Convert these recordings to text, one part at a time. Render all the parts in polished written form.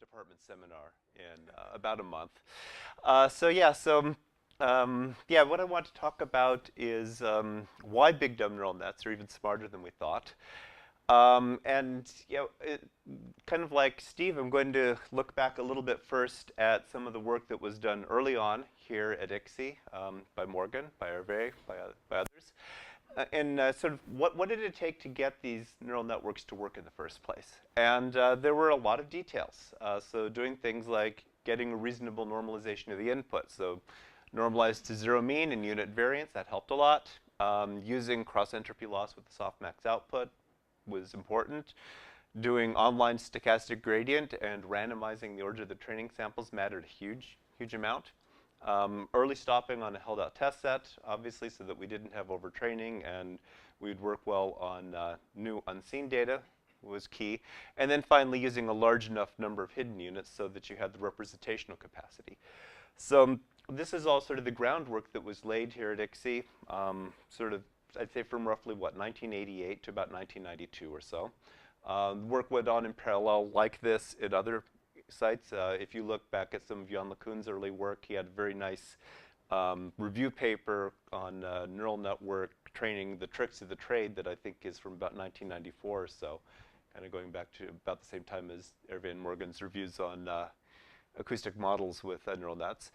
department seminar in about a month. Yeah, what I want to talk about is why big dumb neural nets are even smarter than we thought. Kind of like Steve, I'm going to look back a little bit first at some of the work that was done early on here at ICSI by Morgan, by Hervé, by others. Sort of what did it take to get these neural networks to work in the first place? And there were a lot of details. So doing things like getting a reasonable normalization of the input. So normalized to zero mean and unit variance, that helped a lot. Using cross-entropy loss with the softmax output was important. Doing online stochastic gradient and randomizing the order of the training samples mattered a huge amount. Early stopping on a held out test set, obviously, so that we didn't have overtraining and we'd work well on new unseen data was key. And then finally using a large enough number of hidden units so that you had the representational capacity. So this is all sort of the groundwork that was laid here at ICSI, sort of, I'd say from roughly, 1988 to about 1992 or so. Work went on in parallel like this at other sites. If you look back at some of Jan LeCun's early work, he had a very nice review paper on neural network training, the tricks of the trade, that I think is from about 1994 or so, kind of going back to about the same time as Hervé and Morgan's reviews on acoustic models with neural nets.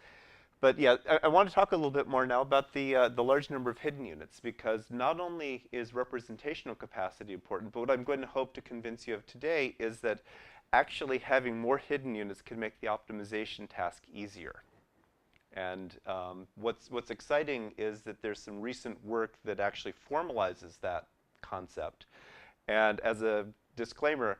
But yeah, I want to talk a little bit more now about the large number of hidden units, because not only is representational capacity important, but what I'm going to hope to convince you of today is that actually having more hidden units can make the optimization task easier. And what's exciting is that there's some recent work that actually formalizes that concept. And as a disclaimer,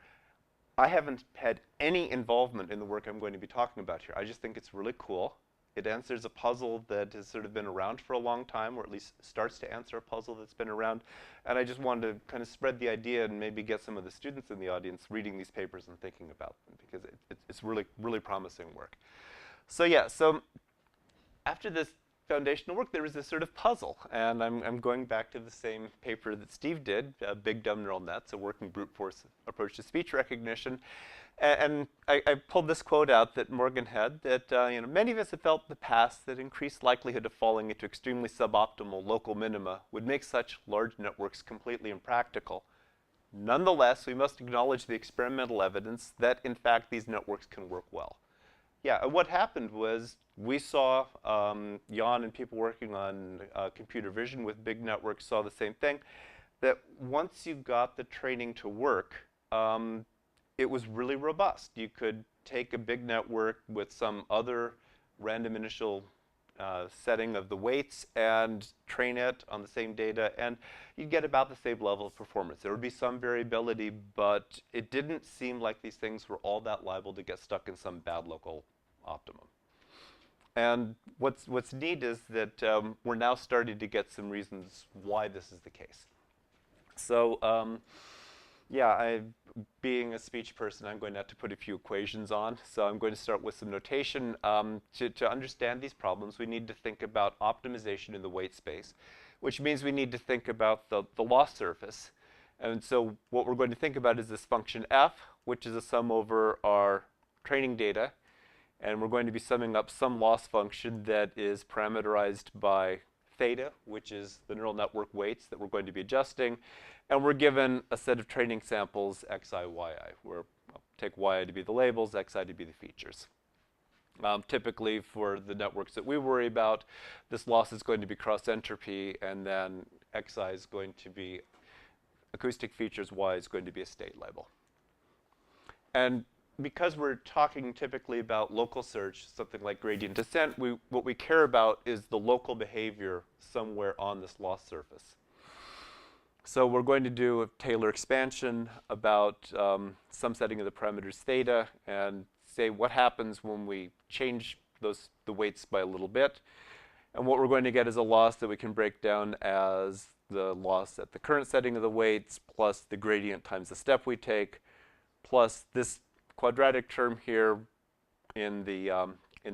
I haven't had any involvement in the work I'm going to be talking about here. I just think it's really cool. It answers a puzzle that has sort of been around for a long time, or at least starts to answer a puzzle that's been around. And I just wanted to kind of spread the idea and maybe get some of the students in the audience reading these papers and thinking about them, because it's really promising work. So yeah, so after this foundational work, there was this sort of puzzle. And I'm going back to the same paper that Steve did, Big Dumb Neural Nets, a working brute force approach to speech recognition. And I pulled this quote out that Morgan had, that many of us have felt in the past that increased likelihood of falling into extremely suboptimal local minima would make such large networks completely impractical. Nonetheless, we must acknowledge the experimental evidence that, in fact, these networks can work well. Yeah, what happened was we saw Jan and people working on computer vision with big networks saw the same thing, that once you got the training to work, it was really robust. You could take a big network with some other random initial setting of the weights and train it on the same data, and you'd get about the same level of performance. There would be some variability, but it didn't seem like these things were all that liable to get stuck in some bad local optimum. And what's neat is that we're now starting to get some reasons why this is the case. So yeah, being a speech person, I'm going to have to put a few equations on. So I'm going to start with some notation. To understand these problems, we need to think about optimization in the weight space, which means we need to think about the loss surface. And so what we're going to think about is this function f, which is a sum over our training data. And we're going to be summing up some loss function that is parameterized by theta, which is the neural network weights that we're going to be adjusting. And we're given a set of training samples, xi, yi, where I'll take yi to be the labels, xi to be the features. Typically, for the networks that we worry about, this loss is going to be cross-entropy, and then xi is going to be acoustic features, y is going to be a state label. And because we're talking typically about local search, something like gradient descent, what we care about is the local behavior somewhere on this loss surface. So we're going to do a Taylor expansion about some setting of the parameters theta and say what happens when we change the weights by a little bit. And what we're going to get is a loss that we can break down as the loss at the current setting of the weights plus the gradient times the step we take plus this quadratic term here in the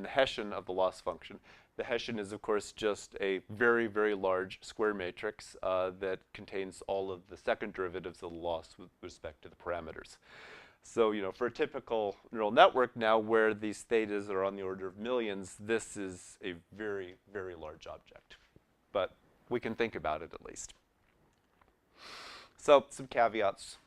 Hessian of the loss function. The Hessian is, of course, just a very large square matrix that contains all of the second derivatives of the loss with respect to the parameters. So, for a typical neural network now where these thetas are on the order of millions, this is a very, very large object. But we can think about it at least. So, some caveats.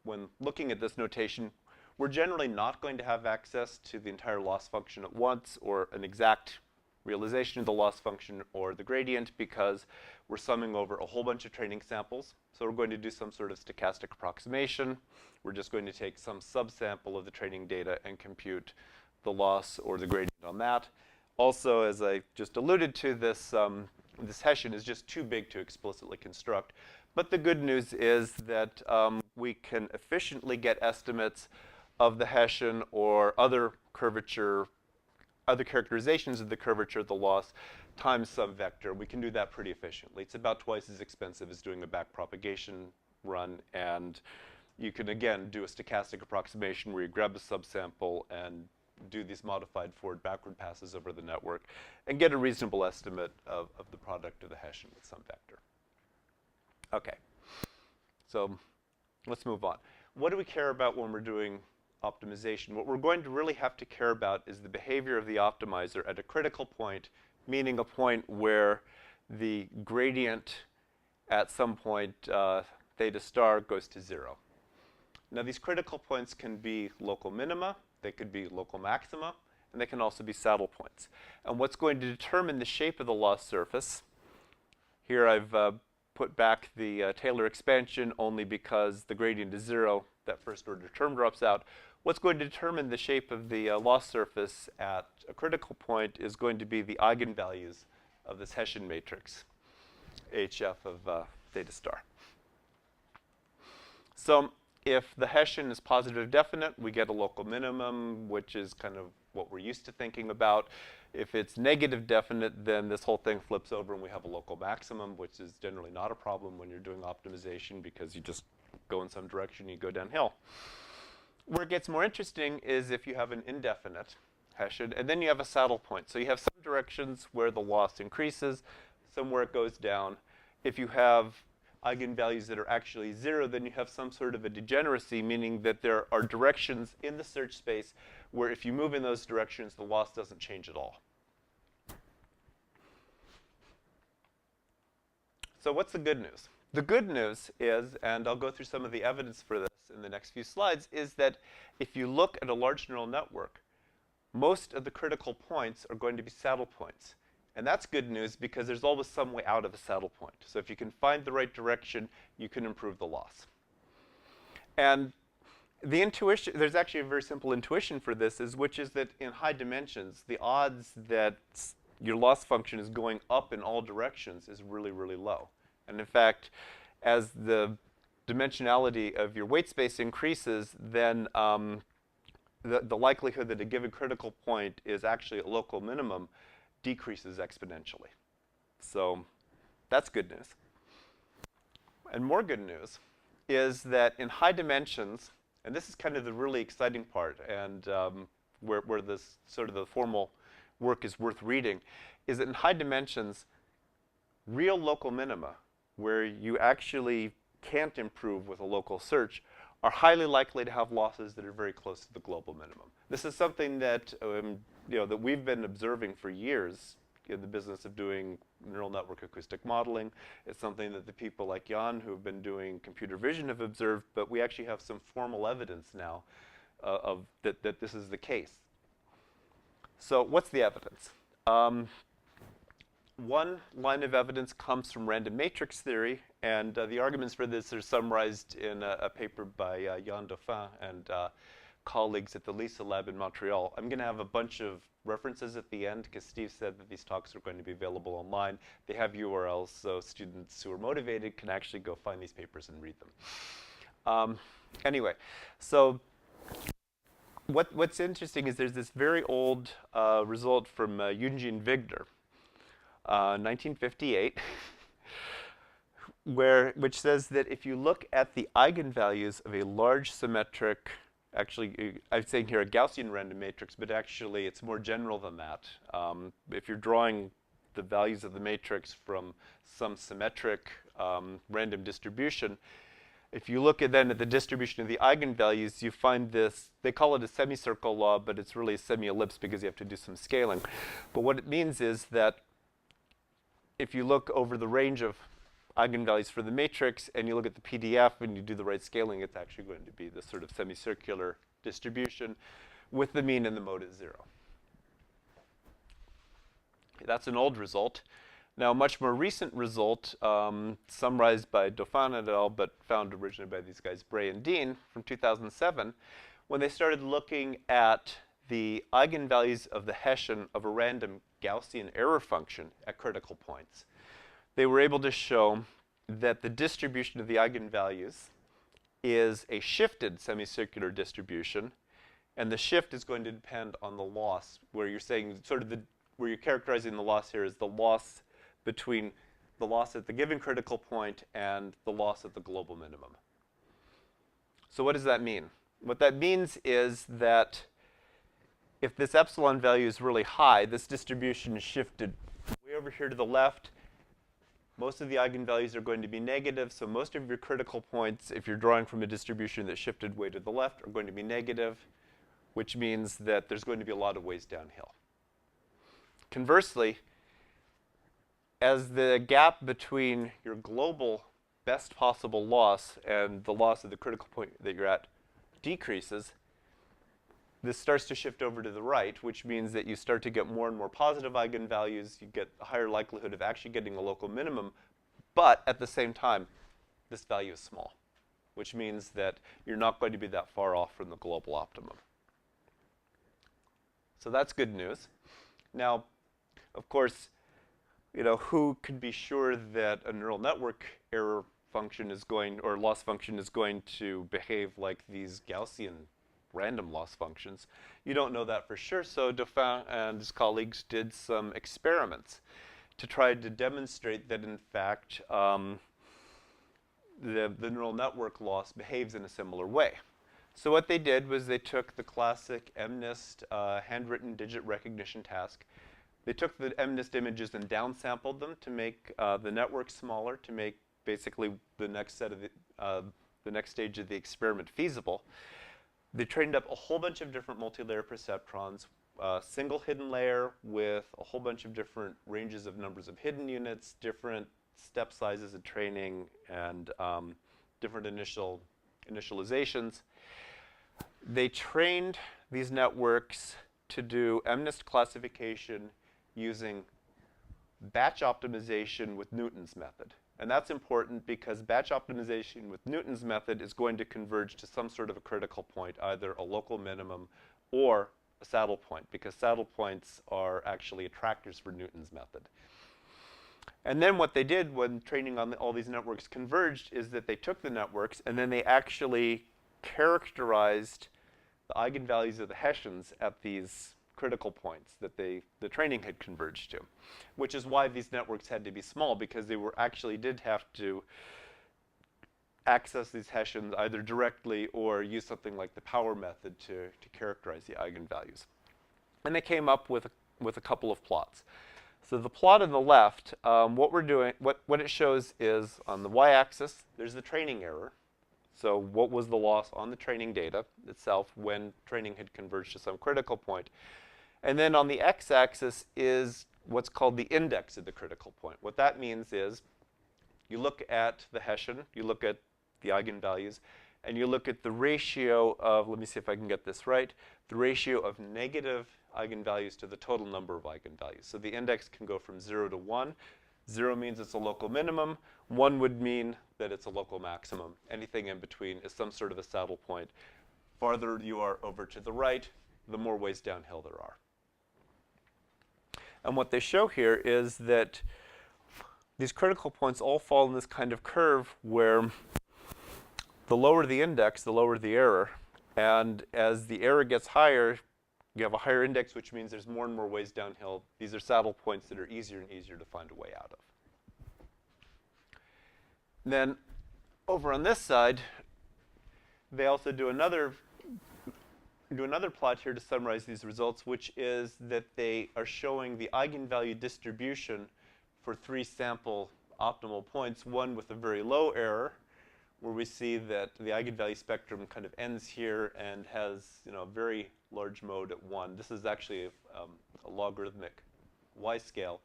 When looking at this notation, we're generally not going to have access to the entire loss function at once or an exact realization of the loss function or the gradient because we're summing over a whole bunch of training samples. So we're going to do some sort of stochastic approximation. We're just going to take some subsample of the training data and compute the loss or the gradient on that. Also, as I just alluded to, this Hessian is just too big to explicitly construct. But the good news is that we can efficiently get estimates of the Hessian or other characterizations of the curvature of the loss times some vector. We can do that pretty efficiently. It's about twice as expensive as doing a backpropagation run, and you can, again, do a stochastic approximation where you grab a subsample and do these modified forward-backward passes over the network and get a reasonable estimate of the product of the Hessian with some vector. Okay, so let's move on. What do we care about when we're doing optimization? What we're going to really have to care about is the behavior of the optimizer at a critical point, meaning a point where the gradient at some point theta star goes to 0. Now, these critical points can be local minima, they could be local maxima, and they can also be saddle points. And what's going to determine the shape of the loss surface, here I've put back the Taylor expansion only because the gradient is 0, that first order term drops out. What's going to determine the shape of the loss surface at a critical point is going to be the eigenvalues of this Hessian matrix, HF of theta star. So if the Hessian is positive definite, we get a local minimum, which is kind of what we're used to thinking about. If it's negative definite, then this whole thing flips over and we have a local maximum, which is generally not a problem when you're doing optimization because you just go in some direction, you go downhill. Where it gets more interesting is if you have an indefinite Hessian, and then you have a saddle point. So you have some directions where the loss increases, some where it goes down. If you have eigenvalues that are actually 0, then you have some sort of a degeneracy, meaning that there are directions in the search space where if you move in those directions, the loss doesn't change at all. So what's the good news? The good news is, and I'll go through some of the evidence for this in the next few slides, is that if you look at a large neural network, most of the critical points are going to be saddle points. And that's good news because there's always some way out of a saddle point. So if you can find the right direction, you can improve the loss. And the intuition, there's actually a very simple intuition for this, which is that in high dimensions, the odds that your loss function is going up in all directions is really, really low. And in fact, as the dimensionality of your weight space increases, then the likelihood that a given critical point is actually a local minimum decreases exponentially. So that's good news. And more good news is that in high dimensions, and this is kind of the really exciting part, and where this sort of the formal work is worth reading, is that in high dimensions, real local minima, where you actually can't improve with a local search, are highly likely to have losses that are very close to the global minimum. This is something that that we've been observing for years in the business of doing neural network acoustic modeling. It's something that the people like Jan who have been doing computer vision have observed, but we actually have some formal evidence now of that this is the case. So what's the evidence? One line of evidence comes from random matrix theory, and the arguments for this are summarized in a paper by Yann Dauphin and colleagues at the LISA lab in Montreal. I'm going to have a bunch of references at the end because Steve said that these talks are going to be available online. They have URLs, so students who are motivated can actually go find these papers and read them. Anyway, so what's interesting is there's this very old result from Eugene Wigner, 1958, which says that if you look at the eigenvalues of a large symmetric, actually I'm saying here a Gaussian random matrix, but actually it's more general than that. If you're drawing the values of the matrix from some symmetric random distribution, If you look at then at the distribution of the eigenvalues, you find this, they call it a semicircle law, but it's really a semi-ellipse because you have to do some scaling. But what it means is that if you look over the range of eigenvalues for the matrix and you look at the PDF and you do the right scaling, it's actually going to be this sort of semicircular distribution with the mean and the mode at 0. That's an old result. Now, a much more recent result, summarized by Dauphin et al., but found originally by these guys, Bray and Dean, from 2007, when they started looking at the eigenvalues of the Hessian of a random Gaussian error function at critical points. They were able to show that the distribution of the eigenvalues is a shifted semicircular distribution, and the shift is going to depend on the loss, where you're saying sort of where you're characterizing the loss here as the loss between the loss at the given critical point and the loss at the global minimum. So what does that mean? What that means is that if this epsilon value is really high, this distribution is shifted way over here to the left. Most of the eigenvalues are going to be negative, so most of your critical points, if you're drawing from a distribution that's shifted way to the left, are going to be negative, which means that there's going to be a lot of ways downhill. Conversely, as the gap between your global best possible loss and the loss of the critical point that you're at decreases, this starts to shift over to the right, which means that you start to get more and more positive eigenvalues. You get a higher likelihood of actually getting a local minimum. But at the same time, this value is small, which means that you're not going to be that far off from the global optimum. So that's good news. Now, of course, who could be sure that a neural network error function is going, or loss function is going to behave like these Gaussian random loss functions? You don't know that for sure, so Dauphin and his colleagues did some experiments to try to demonstrate that, in fact, the neural network loss behaves in a similar way. So what they did was they took the classic MNIST handwritten digit recognition task. They took the MNIST images and downsampled them to make the network smaller, to make basically the next set of the next stage of the experiment feasible. They trained up a whole bunch of different multi-layer perceptrons, a single hidden layer with a whole bunch of different ranges of numbers of hidden units, different step sizes of training, and different initializations. They trained these networks to do MNIST classification using batch optimization with Newton's method. And that's important because batch optimization with Newton's method is going to converge to some sort of a critical point, either a local minimum or a saddle point, because saddle points are actually attractors for Newton's method. And then what they did when training on all these networks converged is that they took the networks and then they actually characterized the eigenvalues of the Hessians at these critical points that the training had converged to, which is why these networks had to be small, because they did have to access these Hessians either directly or use something like the power method to characterize the eigenvalues. And they came up with a couple of plots. So the plot on the left, what it shows is on the y-axis, there's the training error. So what was the loss on the training data itself when training had converged to some critical point? And then on the x-axis is what's called the index of the critical point. What that means is you look at the Hessian, you look at the eigenvalues, and you look at the ratio of, let me see if I can get this right, the ratio of negative eigenvalues to the total number of eigenvalues. So the index can go from 0 to 1. 0 means it's a local minimum. 1 would mean that it's a local maximum. Anything in between is some sort of a saddle point. Farther you are over to the right, the more ways downhill there are. And what they show here is that these critical points all fall in this kind of curve where the lower the index, the lower the error. And as the error gets higher, you have a higher index, which means there's more and more ways downhill. These are saddle points that are easier and easier to find a way out of. Then over on this side, they also do another plot here to summarize these results, which is that they are showing the eigenvalue distribution for 3 sample optimal points, one with a very low error, where we see that the eigenvalue spectrum kind of ends here and has, a very large mode at 1. This is actually a logarithmic y scale,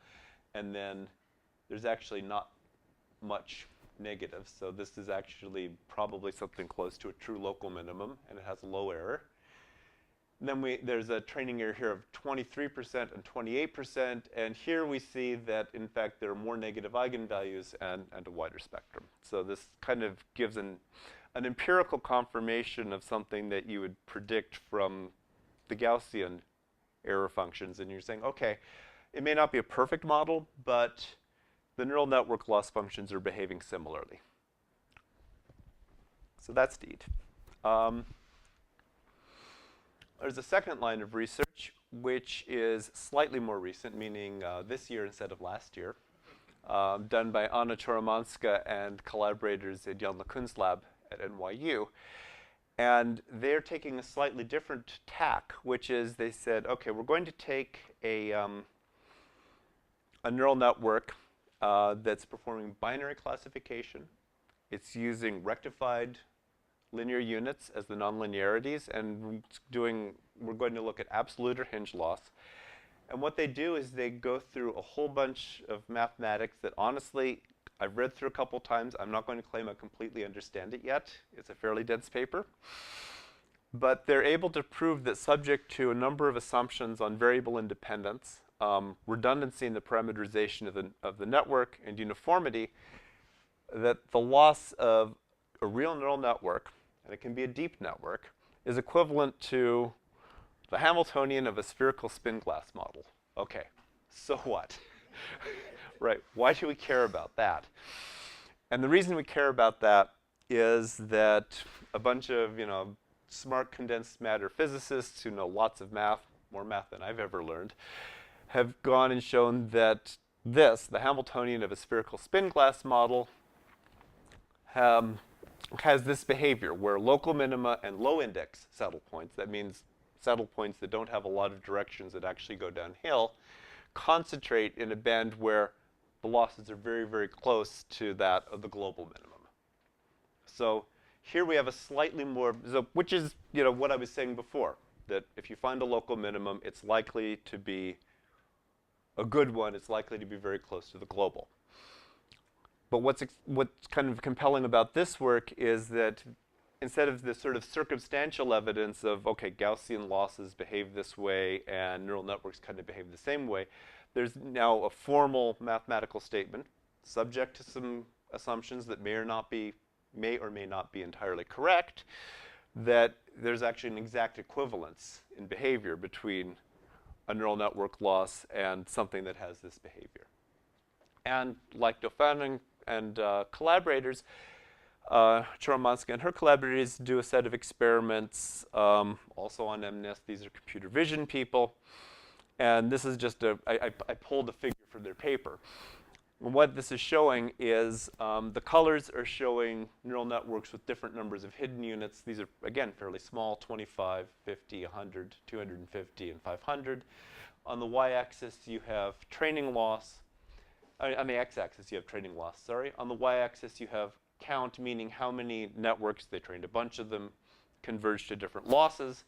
and then there's actually not much negative, so this is actually probably something close to a true local minimum, and it has a low error. And then there's a training error here of 23% and 28%, and here we see that, in fact, there are more negative eigenvalues and a wider spectrum. So this kind of gives an empirical confirmation of something that you would predict from the Gaussian error functions, and you're saying, okay, it may not be a perfect model, but the neural network loss functions are behaving similarly. So that's DEED. There's a second line of research, which is slightly more recent, meaning this year instead of last year, done by Anna Choromanska and collaborators at Jan LeCun's lab at NYU. And they're taking a slightly different tack, which is they said, okay, we're going to take a neural network that's performing binary classification. It's using rectified linear units as the nonlinearities, and we're going to look at absolute or hinge loss. And what they do is they go through a whole bunch of mathematics that, honestly, I've read through a couple times. I'm not going to claim I completely understand it yet. It's a fairly dense paper. But they're able to prove that, subject to a number of assumptions on variable independence, redundancy in the parameterization of the network, and uniformity, that the loss of a real neural network, and it can be a deep network, is equivalent to the Hamiltonian of a spherical spin glass model. Okay, so what? Right, why do we care about that? And the reason we care about that is that a bunch of, smart condensed matter physicists who know lots of math, more math than I've ever learned, have gone and shown that the Hamiltonian of a spherical spin glass model, has this behavior where local minima and low index saddle points, that means saddle points that don't have a lot of directions that actually go downhill, concentrate in a band where the losses are very, very close to that of the global minimum. So here we have a slightly more, which is, what I was saying before, that if you find a local minimum, it's likely to be a good one. It's likely to be very close to the global. But what's kind of compelling about this work is that instead of this sort of circumstantial evidence of, okay, Gaussian losses behave this way and neural networks kind of behave the same way, there's now a formal mathematical statement subject to some assumptions that may or may not be entirely correct, that there's actually an exact equivalence in behavior between a neural network loss and something that has this behavior. And like Dauphin and collaborators, Choromanska and her collaborators do a set of experiments, also on MNIST. These are computer vision people. And this is just I pulled a figure from their paper. And what this is showing is the colors are showing neural networks with different numbers of hidden units. These are, again, fairly small, 25, 50, 100, 250, and 500. On the y-axis, you have training loss. On the x-axis, you have training loss, sorry. On the y-axis, you have count, meaning how many networks, they trained a bunch of them, converged to different losses.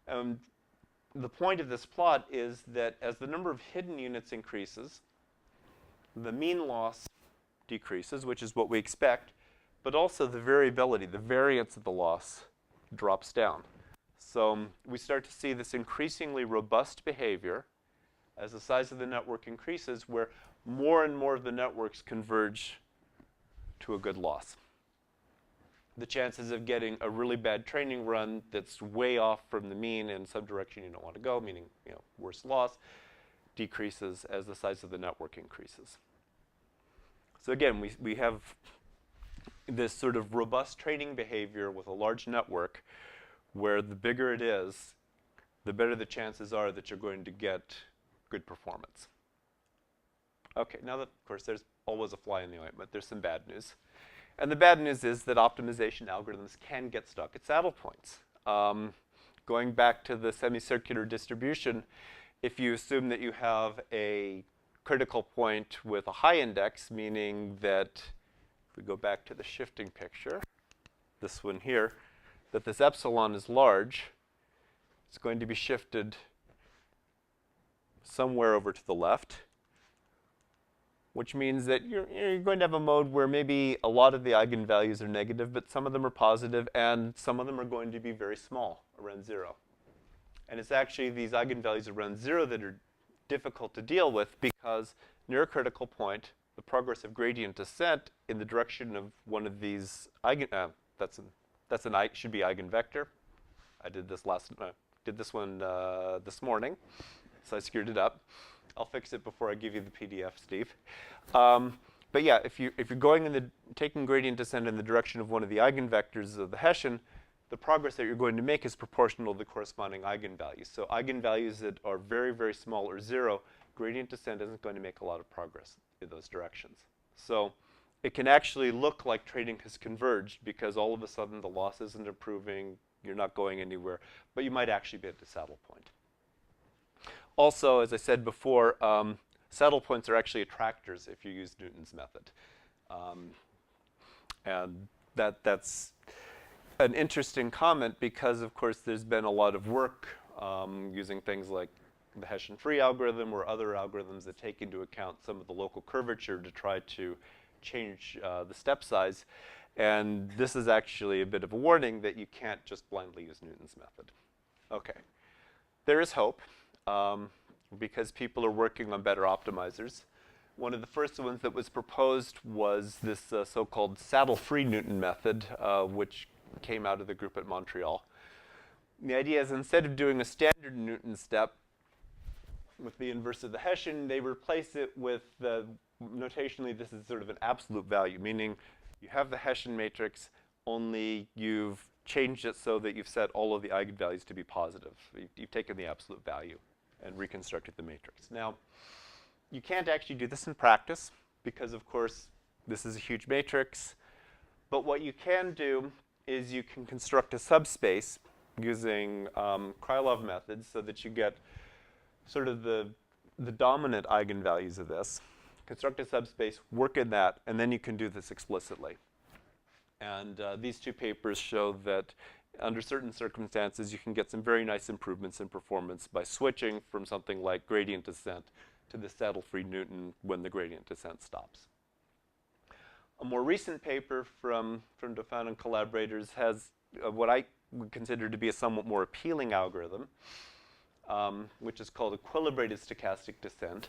The point of this plot is that as the number of hidden units increases, the mean loss decreases, which is what we expect, but also the variability, the variance of the loss, drops down. So we start to see this increasingly robust behavior as the size of the network increases, where more and more of the networks converge to a good loss. The chances of getting a really bad training run that's way off from the mean in some direction you don't want to go, meaning worse loss, decreases as the size of the network increases. So again, we have this sort of robust training behavior with a large network where the bigger it is, the better the chances are that you're going to get good performance. Okay, now that, of course, there's always a fly in the ointment. There's some bad news. And the bad news is that optimization algorithms can get stuck at saddle points. Going back to the semicircular distribution, if you assume that you have a critical point with a high index, meaning that, if we go back to the shifting picture, this one here, that this epsilon is large, it's going to be shifted somewhere over to the left, which means that you're going to have a mode where maybe a lot of the eigenvalues are negative, but some of them are positive, and some of them are going to be very small, around 0. And it's actually these eigenvalues around 0 that are difficult to deal with, because near a critical point, the progressive gradient descent in the direction of one of these should be eigenvector. I did this one this morning, so I screwed it up. I'll fix it before I give you the PDF, Steve. But yeah, if you're taking gradient descent in the direction of one of the eigenvectors of the Hessian, the progress that you're going to make is proportional to the corresponding eigenvalues. So eigenvalues that are very, very small or 0, gradient descent isn't going to make a lot of progress in those directions. So it can actually look like trading has converged, because all of a sudden the loss isn't improving, you're not going anywhere, but you might actually be at the saddle point. Also, as I said before, saddle points are actually attractors if you use Newton's method. And that's an interesting comment, because, of course, there's been a lot of work using things like the Hessian free algorithm or other algorithms that take into account some of the local curvature to try to change the step size. And this is actually a bit of a warning that you can't just blindly use Newton's method. Okay. There is hope, because people are working on better optimizers. One of the first ones that was proposed was this so-called saddle-free Newton method, which came out of the group at Montreal. And the idea is, instead of doing a standard Newton step with the inverse of the Hessian, they replace it with notationally, this is sort of an absolute value, meaning you have the Hessian matrix, only you've changed it so that you've set all of the eigenvalues to be positive. You've taken the absolute value and reconstructed the matrix. Now, you can't actually do this in practice, because, of course, this is a huge matrix. But what you can do is you can construct a subspace using Krylov methods, so that you get sort of the dominant eigenvalues of this. Construct a subspace, work in that, and then you can do this explicitly. And these two papers show that under certain circumstances, you can get some very nice improvements in performance by switching from something like gradient descent to the saddle-free Newton when the gradient descent stops. A more recent paper from Dauphin and collaborators has what I would consider to be a somewhat more appealing algorithm, which is called equilibrated stochastic descent.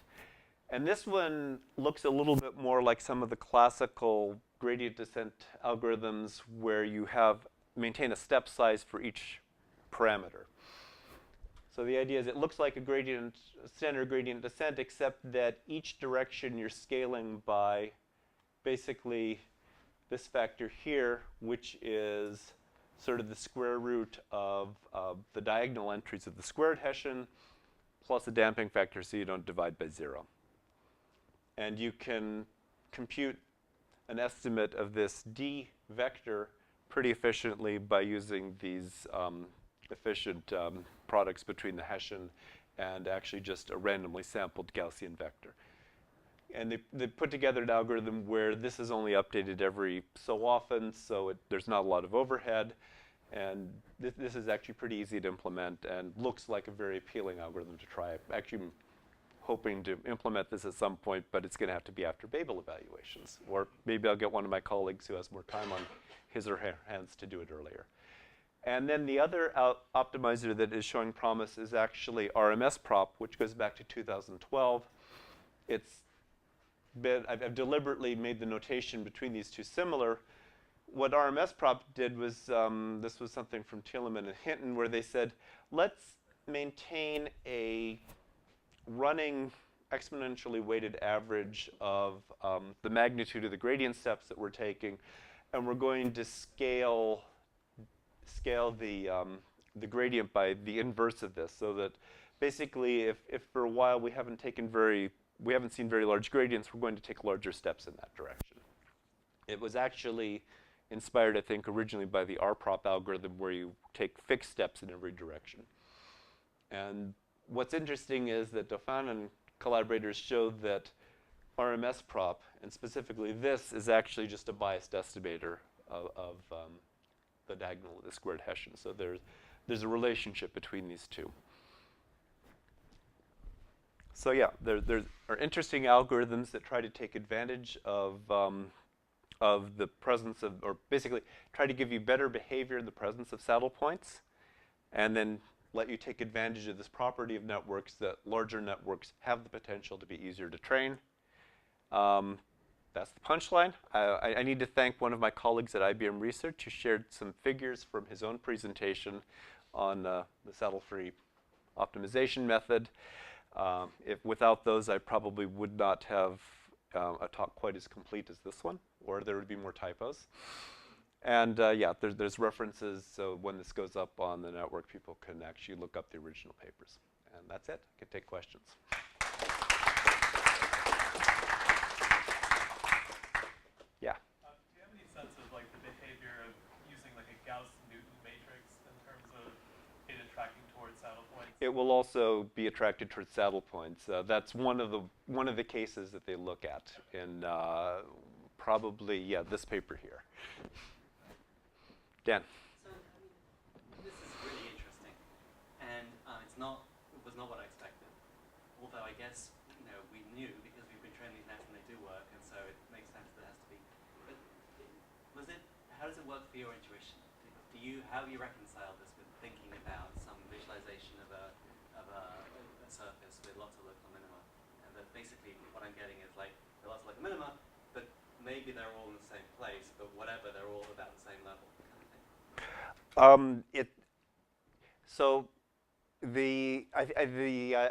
And this one looks a little bit more like some of the classical gradient descent algorithms, where you maintain a step size for each parameter. So the idea is, it looks like a standard gradient descent, except that each direction you're scaling by basically this factor here, which is sort of the square root of the diagonal entries of the squared Hessian plus a damping factor, so you don't divide by 0. And you can compute an estimate of this d vector pretty efficiently by using these efficient products between the Hessian and actually just a randomly sampled Gaussian vector. And they put together an algorithm where this is only updated every so often, so there's not a lot of overhead. And this is actually pretty easy to implement and looks like a very appealing algorithm to try. Actually, I'm hoping to implement this at some point, but it's going to have to be after Babel evaluations. Or maybe I'll get one of my colleagues who has more time on his or her hands to do it earlier. And then the other optimizer that is showing promise is actually RMS prop, which goes back to 2012. I've deliberately made the notation between these two similar. What RMS prop did was, this was something from Thielemann and Hinton, where they said, let's maintain a running exponentially weighted average of the magnitude of the gradient steps that we're taking, and we're going to scale the gradient by the inverse of this, so that basically if for a while we haven't seen very large gradients, we're going to take larger steps in that direction. It was actually inspired, I think, originally by the RProp algorithm, where you take fixed steps in every direction. And what's interesting is that Dauphin and collaborators showed that RMS prop, and specifically this, is actually just a biased estimator of the diagonal of the squared Hessian. So there's a relationship between these two. So yeah, there are interesting algorithms that try to take advantage of the presence of, or basically try to give you better behavior in the presence of saddle points, and then let you take advantage of this property of networks that larger networks have the potential to be easier to train. That's the punchline. I need to thank one of my colleagues at IBM Research who shared some figures from his own presentation on the saddle-free optimization method. Without those, I probably would not have a talk quite as complete as this one, or there would be more typos. And yeah, there's references, so when this goes up on the network, people can actually look up the original papers. And that's it. I can take questions. Yeah. Do you have any sense of like the behavior of using like a Gauss-Newton matrix in terms of it attracting towards saddle points? It will also be attracted towards saddle points. That's one of the cases that they look at in probably this paper here. Dan. So this is really interesting, and it was not what I expected. Although I guess we knew because we've been training these nets and they do work, and so it makes sense that it has to be. But how does it work for your intuition? How do you reconcile this with thinking about some visualization of a surface with lots of local minima, and that basically what I'm getting is like there are lots of local minima, but maybe they're all in the same place, but whatever, they're all about the same level. So the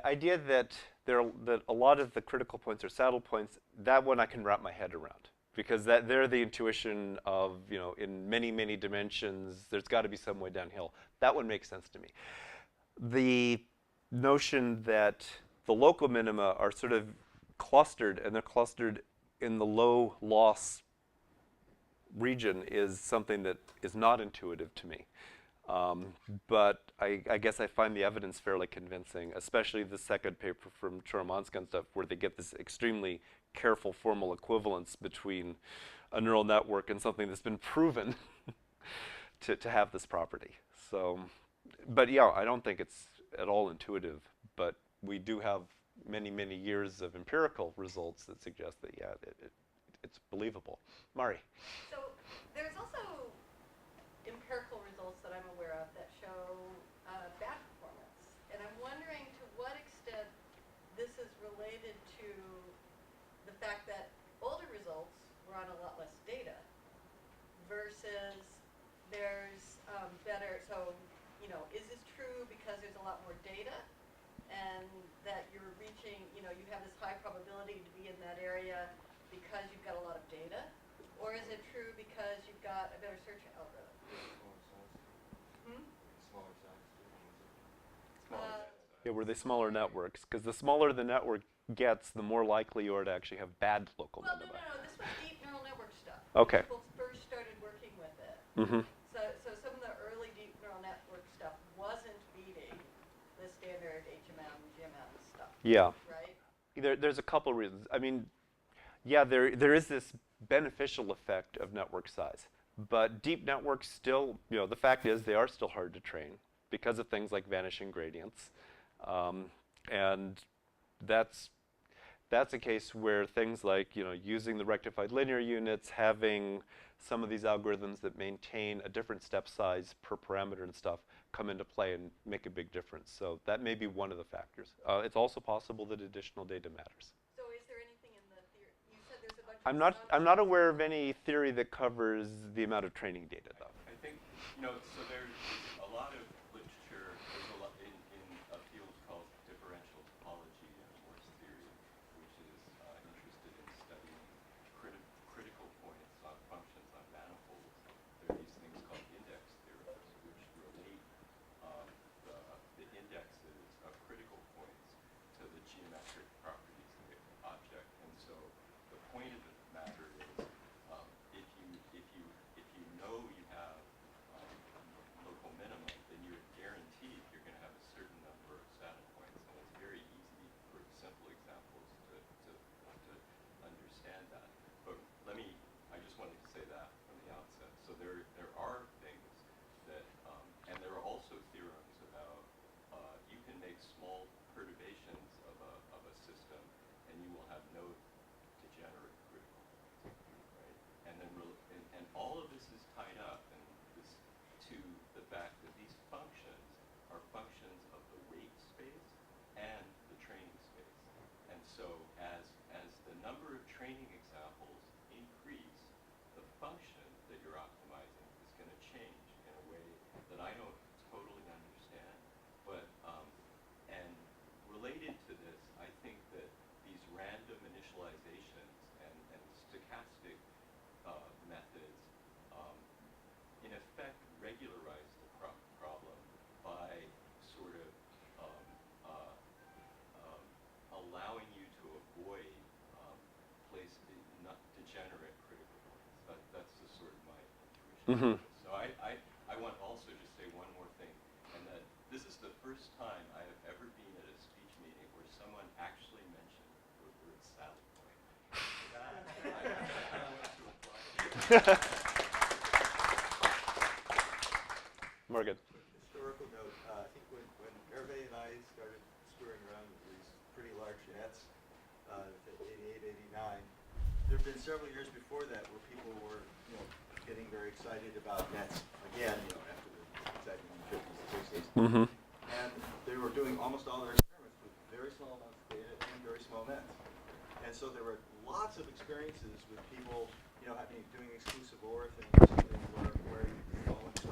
idea that that a lot of the critical points are saddle points, that one I can wrap my head around, because they're the intuition of, in many dimensions, there's got to be some way downhill. That one makes sense to me. The notion that the local minima are sort of clustered, and they're clustered in the low loss region, is something that is not intuitive to me. But I guess I find the evidence fairly convincing, especially the second paper from Choromanska and stuff, where they get this extremely careful formal equivalence between a neural network and something that's been proven to have this property. So, but yeah, I don't think it's at all intuitive, but we do have many years of empirical results that suggest that, yeah, it's believable. Mari. So there's also empirical results that I'm aware of that show bad performance. And I'm wondering to what extent this is related to the fact that older results were on a lot less data versus there's better, so, is this true because there's a lot more data and that you're reaching, you have this high probability to be in that area because you've got a lot of data? Or is it true because you've got a better search algorithm? Yeah, were they smaller networks? Because the smaller the network gets, the more likely you are to actually have bad local minima. No. This was deep neural network stuff. Okay. People first started working with it. Mm-hmm. So some of the early deep neural network stuff wasn't beating the standard HMM, GMM stuff. Yeah. Right? There's a couple reasons. I mean, yeah, there is this beneficial effect of network size. But deep networks still, the fact is they are still hard to train because of things like vanishing gradients. And that's a case where things like, using the rectified linear units, having some of these algorithms that maintain a different step size per parameter and stuff come into play and make a big difference. So that may be one of the factors. It's also possible that additional data matters. So is there anything in the theory? You said there's a bunch of I'm not aware of any theory that covers the amount of training data, though. I think, so there's a lot of literature, there's a lot in a field called differential topology and force theory, which is interested in studying critical points on functions on manifolds. There are these things called index theorems, which relate the indexes of critical points to the geometric properties of the object. And so the point of the matter is, if you know you have function that you're optimizing is going to change in a way that I don't totally understand. But and related to this, I think that these random initializations and stochastic methods, in effect, regularize the problem by sort of allowing you to avoid not degenerate critical points. That's the sort of my intuition. So I want also to say one more thing, and that this is the first time I have ever been at a speech meeting where someone actually mentioned the word salad point. I want to apply. Morgan. Historical note, I think when Hervé and I started screwing around with these pretty large nets, 88, 89, there have been several years before that where people were, getting very excited about nets again, after the excitement in the 50s and 60s. And they were doing almost all their experiments with very small amounts of data and very small nets. And so there were lots of experiences with people, doing exclusive OR things, something where you fall into,